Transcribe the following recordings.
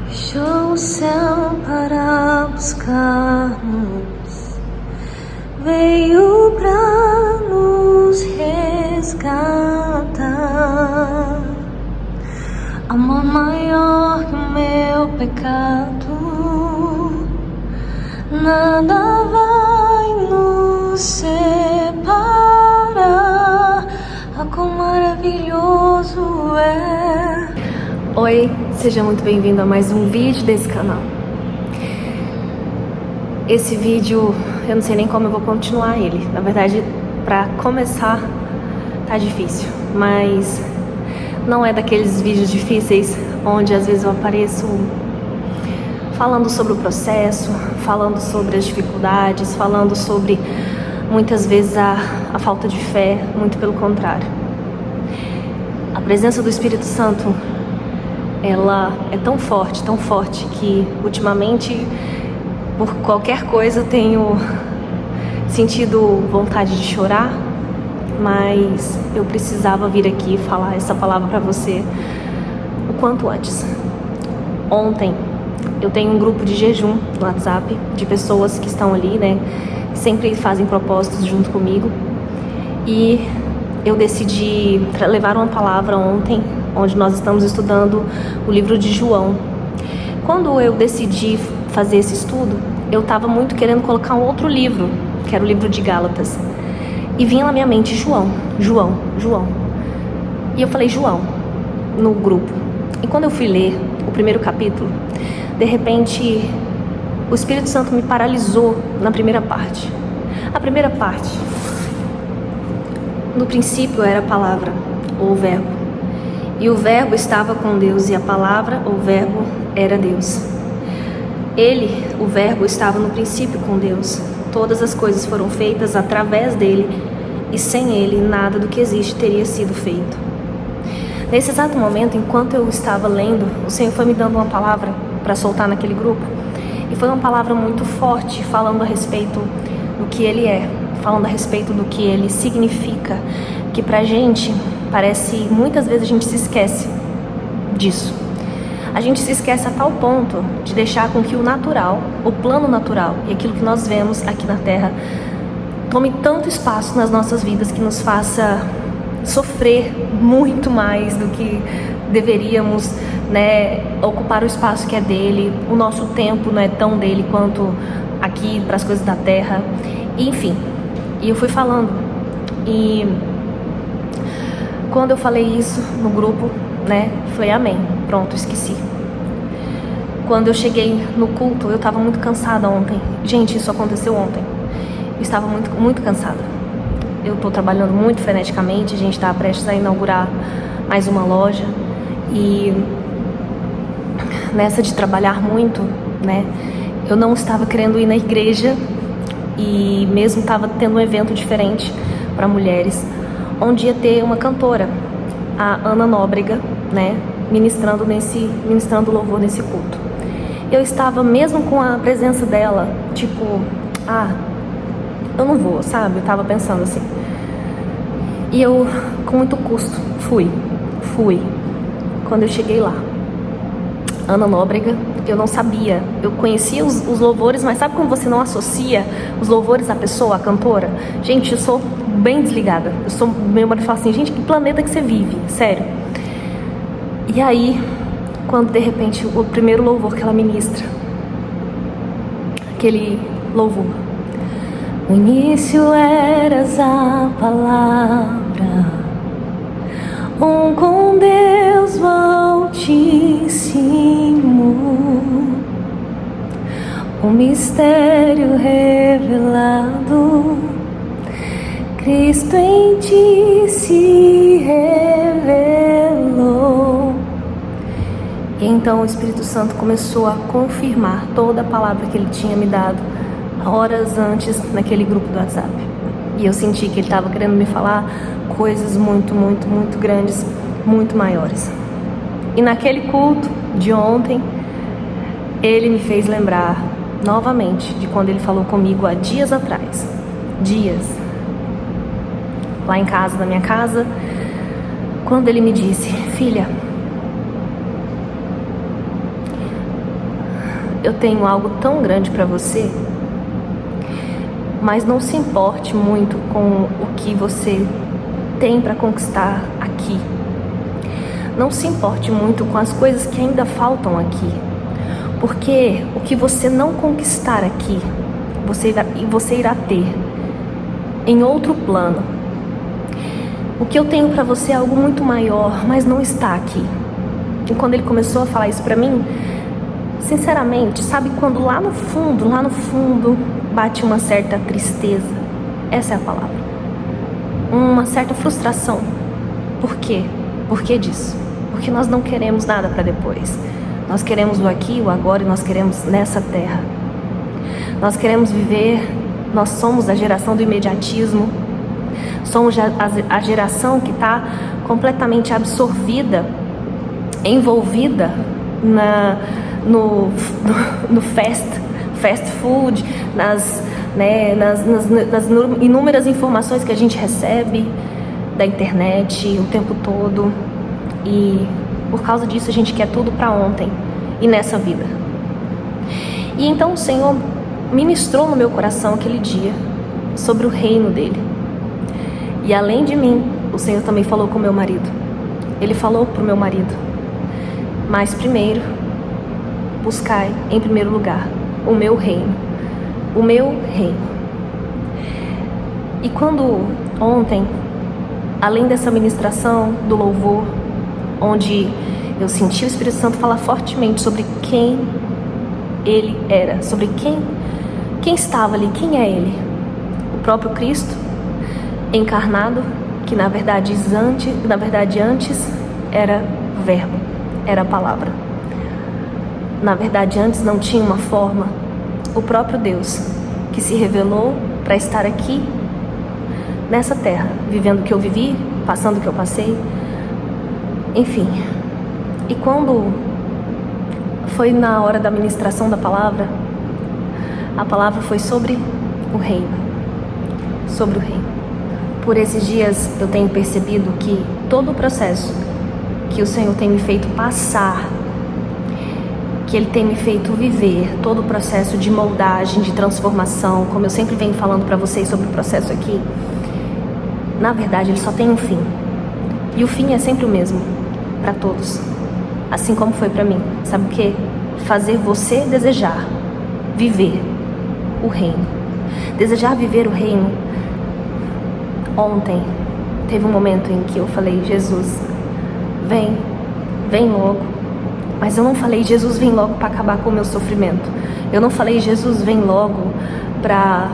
Fechou o céu para buscar-nos, veio pra nos resgatar. Amor maior que o meu pecado, nada vai nos separar. Ah, quão maravilhoso é. Oi, seja muito bem-vindo a mais um vídeo desse canal. Esse vídeo, eu não sei nem como eu vou continuar ele. Na verdade, pra começar, tá difícil. Mas não é daqueles vídeos difíceis onde às vezes eu apareço falando sobre o processo, falando sobre as dificuldades, falando sobre muitas vezes a falta de fé. Muito pelo contrário. A presença do Espírito Santo, ela é tão forte que ultimamente por qualquer coisa eu tenho sentido vontade de chorar, mas eu precisava vir aqui falar essa palavra para você o quanto antes. Ontem eu tenho um grupo de jejum no WhatsApp de pessoas que estão ali, né, sempre fazem propósitos junto comigo, e eu decidi levar uma palavra ontem, onde nós estamos estudando o livro de João. Quando eu decidi fazer esse estudo, eu estava muito querendo colocar um outro livro, que era o livro de Gálatas. E vinha na minha mente João. E eu falei João no grupo. E quando eu fui ler o primeiro capítulo, de repente o Espírito Santo me paralisou na primeira parte. A primeira parte, no princípio era a palavra, ou o verbo. E o verbo estava com Deus, e a palavra, ou verbo, era Deus. Ele, o verbo, estava no princípio com Deus. Todas as coisas foram feitas através dele, e sem ele, nada do que existe teria sido feito. Nesse exato momento, enquanto eu estava lendo, o Senhor foi me dando uma palavra para soltar naquele grupo. E foi uma palavra muito forte, falando a respeito do que ele é, falando a respeito do que ele significa, que pra gente parece, muitas vezes a gente se esquece disso. A gente se esquece a tal ponto de deixar com que o natural, o plano natural e aquilo que nós vemos aqui na Terra tome tanto espaço nas nossas vidas que nos faça sofrer muito mais do que deveríamos, né, ocupar o espaço que é dele. O nosso tempo não é tão dele quanto aqui para as coisas da Terra. E, enfim, e eu fui falando, e quando eu falei isso no grupo, né, falei amém, pronto, esqueci. Quando eu cheguei no culto, eu estava muito cansada ontem. Gente, isso aconteceu ontem. Eu estava muito cansada. Eu estou trabalhando muito freneticamente, a gente está prestes a inaugurar mais uma loja. E nessa de trabalhar muito, né, eu não estava querendo ir na igreja, e mesmo estava tendo um evento diferente para mulheres, onde ia ter uma cantora, a Ana Nóbrega, né, ministrando louvor nesse culto. Eu estava, mesmo com a presença dela, tipo, eu não vou, sabe? Eu estava pensando assim. E eu, com muito custo, fui. Quando eu cheguei lá, Ana Nóbrega, eu não sabia, eu conhecia os louvores, mas sabe como você não associa os louvores à pessoa, à cantora? Gente, eu sou bem desligada, meu marido fala assim, gente, que planeta que você vive, sério. E aí, quando de repente o primeiro louvor que ela ministra, aquele louvor: no início eras a palavra, um com Deus altíssimo, um mistério revelado, Cristo em ti se revelou. E então o Espírito Santo começou a confirmar toda a palavra que ele tinha me dado horas antes naquele grupo do WhatsApp. E eu senti que ele estava querendo me falar coisas muito grandes, muito maiores. E naquele culto de ontem, ele me fez lembrar novamente de quando ele falou comigo há dias atrás. Lá em casa, na minha casa, quando ele me disse: filha, eu tenho algo tão grande para você, mas não se importe muito com o que você tem para conquistar aqui. Não se importe muito com as coisas que ainda faltam aqui, porque o que você não conquistar aqui, você irá ter em outro plano. O que eu tenho para você é algo muito maior, mas não está aqui. E quando ele começou a falar isso para mim, sinceramente, sabe quando lá no fundo, bate uma certa tristeza? Essa é a palavra. Uma certa frustração. Por quê? Por que disso? Porque nós não queremos nada para depois. Nós queremos o aqui, o agora, e nós queremos nessa terra. Nós queremos viver, nós somos a geração do imediatismo. Somos a geração que está completamente absorvida, envolvida no fast food, nas inúmeras informações que a gente recebe da internet o tempo todo. E por causa disso a gente quer tudo para ontem e nessa vida. E então o Senhor ministrou no meu coração aquele dia sobre o reino dele. E além de mim, o Senhor também falou com o meu marido. Ele falou para o meu marido: mas primeiro, buscai em primeiro lugar o meu reino. O meu reino. E quando ontem, além dessa ministração do louvor, onde eu senti o Espírito Santo falar fortemente sobre quem ele era, sobre quem estava ali, quem é ele? O próprio Cristo encarnado, que na verdade antes era verbo, era a palavra. Na verdade antes não tinha uma forma. O próprio Deus que se revelou para estar aqui nessa terra, vivendo o que eu vivi, passando o que eu passei, enfim. E quando foi na hora da ministração da palavra, a palavra foi sobre o reino. Sobre o reino. Por esses dias eu tenho percebido que todo o processo que o Senhor tem me feito passar, que Ele tem me feito viver, todo o processo de moldagem, de transformação, como eu sempre venho falando para vocês sobre o processo aqui, na verdade ele só tem um fim. E o fim é sempre o mesmo, para todos. Assim como foi para mim. Sabe o quê? Fazer você desejar viver o reino. Desejar viver o reino. Ontem teve um momento em que eu falei: Jesus, vem logo. Mas eu não falei: Jesus, vem logo para acabar com o meu sofrimento. Eu não falei: Jesus, vem logo para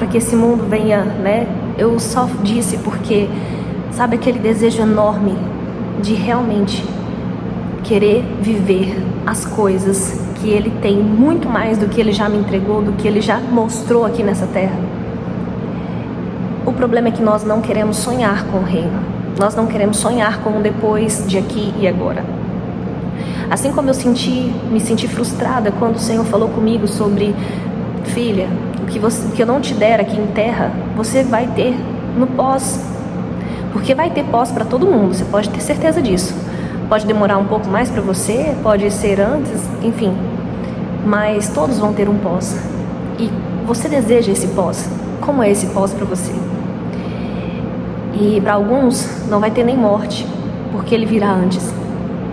que esse mundo venha, né? Eu só disse porque, sabe, aquele desejo enorme de realmente querer viver as coisas que Ele tem, muito mais do que Ele já me entregou, do que Ele já mostrou aqui nessa terra. O problema é que nós não queremos sonhar com o reino. Nós não queremos sonhar com o depois de aqui e agora. Assim como eu me senti frustrada quando o Senhor falou comigo sobre: filha, o que eu não te der aqui em terra, você vai ter no pós. Porque vai ter pós para todo mundo, você pode ter certeza disso. Pode demorar um pouco mais para você, pode ser antes, enfim. Mas todos vão ter um pós. E você deseja esse pós. Como é esse pós para você? E para alguns não vai ter nem morte, porque ele virá antes.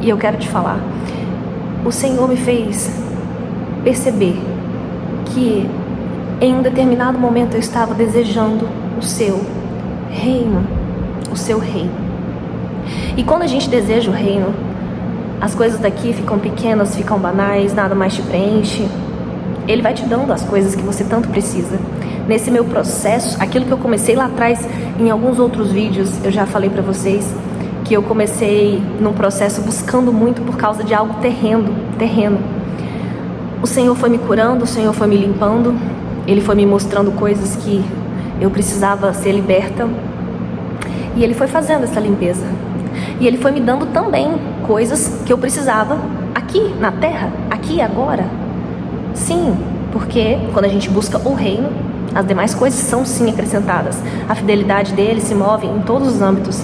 E eu quero te falar, o Senhor me fez perceber que em um determinado momento eu estava desejando o seu reino, o seu reino. E quando a gente deseja o reino, as coisas daqui ficam pequenas, ficam banais, nada mais te preenche. Ele vai te dando as coisas que você tanto precisa. Nesse meu processo, aquilo que eu comecei lá atrás, em alguns outros vídeos, eu já falei pra vocês que eu comecei num processo buscando muito por causa de algo terreno. O Senhor foi me curando, o Senhor foi me limpando, Ele foi me mostrando coisas que eu precisava ser liberta. E Ele foi fazendo essa limpeza. E Ele foi me dando também coisas que eu precisava aqui na terra, aqui e agora. Sim, porque quando a gente busca o reino, as demais coisas são sim acrescentadas. A fidelidade dele se move em todos os âmbitos,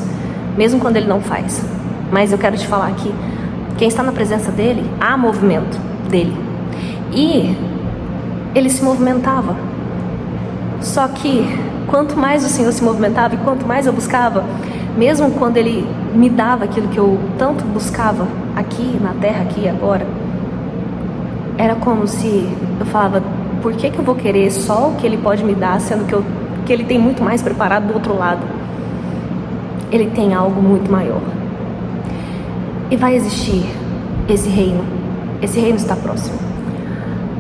mesmo quando ele não faz. Mas eu quero te falar que quem está na presença dele, há movimento dele. E ele se movimentava. Só que quanto mais o Senhor se movimentava e quanto mais eu buscava, mesmo quando Ele me dava aquilo que eu tanto buscava aqui na terra, aqui e agora, era como se eu falava, por que eu vou querer só o que Ele pode me dar, sendo que Ele tem muito mais preparado do outro lado? Ele tem algo muito maior. E vai existir esse reino. Esse reino está próximo.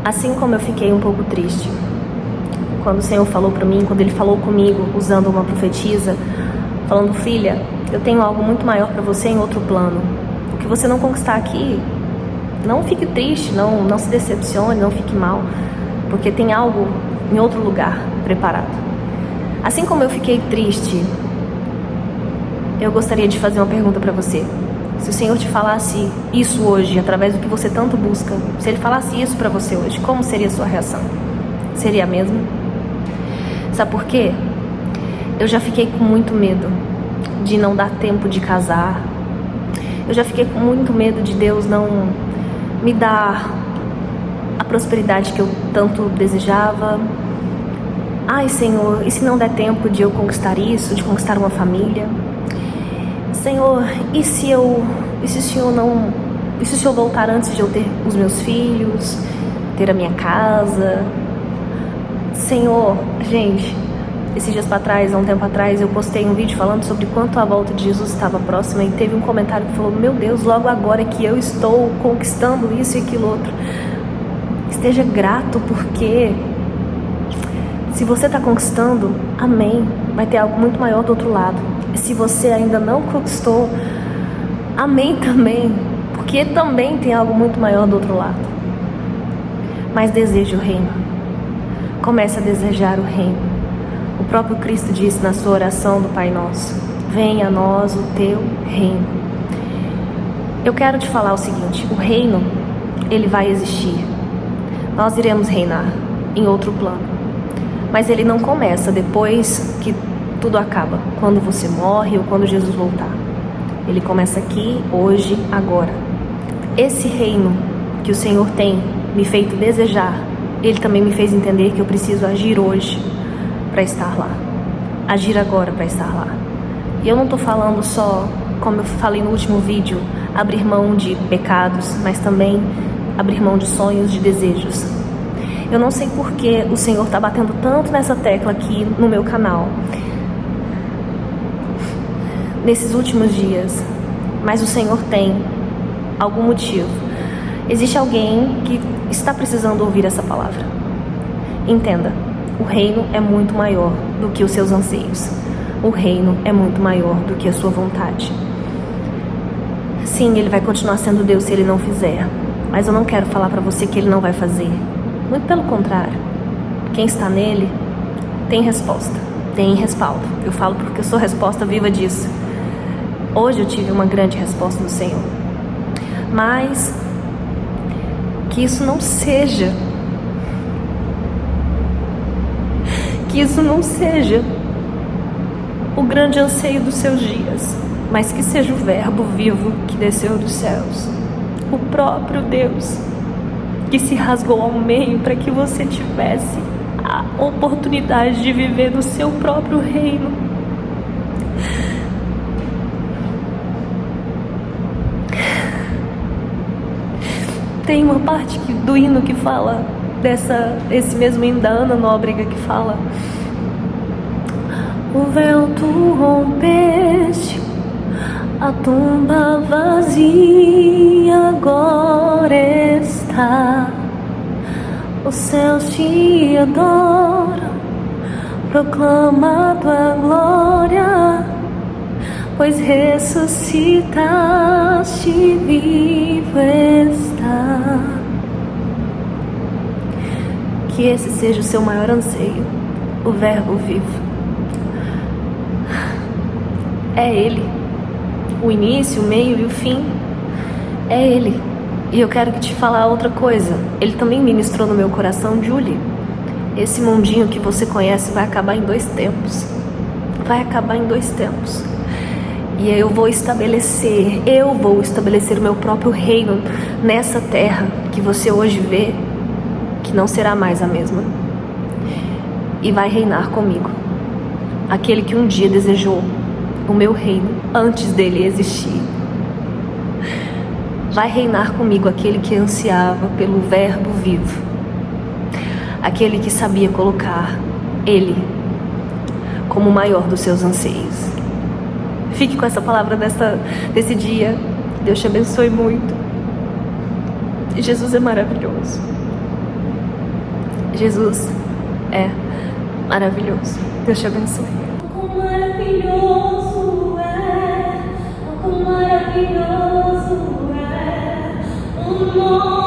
Assim como eu fiquei um pouco triste quando o Senhor falou para mim, quando Ele falou comigo, usando uma profetisa, falando, filha, eu tenho algo muito maior para você em outro plano. O que você não conquistar aqui, não fique triste, não se decepcione, não fique mal, porque tem algo em outro lugar preparado. Assim como eu fiquei triste, eu gostaria de fazer uma pergunta para você. Se o Senhor te falasse isso hoje, através do que você tanto busca, se Ele falasse isso para você hoje, como seria a sua reação? Seria a mesma? Sabe por quê? Eu já fiquei com muito medo de não dar tempo de casar. Eu já fiquei com muito medo de Deus não me dar a prosperidade que eu tanto desejava. Ai, Senhor, e se não der tempo de eu conquistar isso, de conquistar uma família? Senhor, e se o Senhor voltar antes de eu ter os meus filhos, ter a minha casa? Senhor, gente, esses dias para trás, há um tempo atrás, eu postei um vídeo falando sobre quanto a volta de Jesus estava próxima e teve um comentário que falou, meu Deus, logo agora que eu estou conquistando isso e aquilo outro. Esteja grato, porque se você está conquistando, amém, vai ter algo muito maior do outro lado. E se você ainda não conquistou, amém também, porque também tem algo muito maior do outro lado. Mas deseje o reino. Comece a desejar o reino. O próprio Cristo disse na sua oração do Pai Nosso, venha a nós o teu reino. Eu quero te falar o seguinte, o reino, ele vai existir. Nós iremos reinar em outro plano. Mas ele não começa depois que tudo acaba, quando você morre ou quando Jesus voltar. Ele começa aqui, hoje, agora. Esse reino que o Senhor tem me feito desejar, Ele também me fez entender que eu preciso agir hoje para estar lá. Agir agora para estar lá. E eu não estou falando só, como eu falei no último vídeo, abrir mão de pecados, mas também abrir mão de sonhos, de desejos. Eu não sei por que o Senhor está batendo tanto nessa tecla aqui no meu canal nesses últimos dias, mas o Senhor tem algum motivo. Existe alguém que está precisando ouvir essa palavra. Entenda, o reino é muito maior do que os seus anseios. O reino é muito maior do que a sua vontade. Sim, Ele vai continuar sendo Deus se Ele não fizer, mas eu não quero falar para você que Ele não vai fazer. Muito pelo contrário. Quem está nele tem resposta, tem respaldo. Eu falo porque eu sou resposta viva disso. Hoje eu tive uma grande resposta do Senhor. Mas que isso não seja o grande anseio dos seus dias, mas que seja o Verbo vivo que desceu dos céus, o próprio Deus que se rasgou ao meio para que você tivesse a oportunidade de viver no seu próprio reino. Tem uma parte do hino que fala esse mesmo hino da Ana Nóbrega que fala: o véu tu rompeste, a tumba vazia agora está, os céus te adoram, proclama tua glória, pois ressuscitaste, vivo está. Que esse seja o seu maior anseio, o Verbo vivo. É Ele, o início, o meio e o fim, é Ele. E eu quero te falar outra coisa, Ele também ministrou no meu coração, Julie, esse mundinho que você conhece vai acabar em 2 tempos. Vai acabar em 2 tempos. E eu vou estabelecer o meu próprio reino nessa terra que você hoje vê. que não será mais a mesma, e vai reinar comigo. Aquele que um dia desejou o meu reino antes dele existir. Vai reinar comigo aquele que ansiava pelo Verbo vivo, aquele que sabia colocar ele como o maior dos seus anseios. Fique com essa palavra desse dia. Deus te abençoe muito. Jesus é maravilhoso. Jesus é maravilhoso. Deus te abençoe. Quão maravilhoso é, quão maravilhoso é o nome.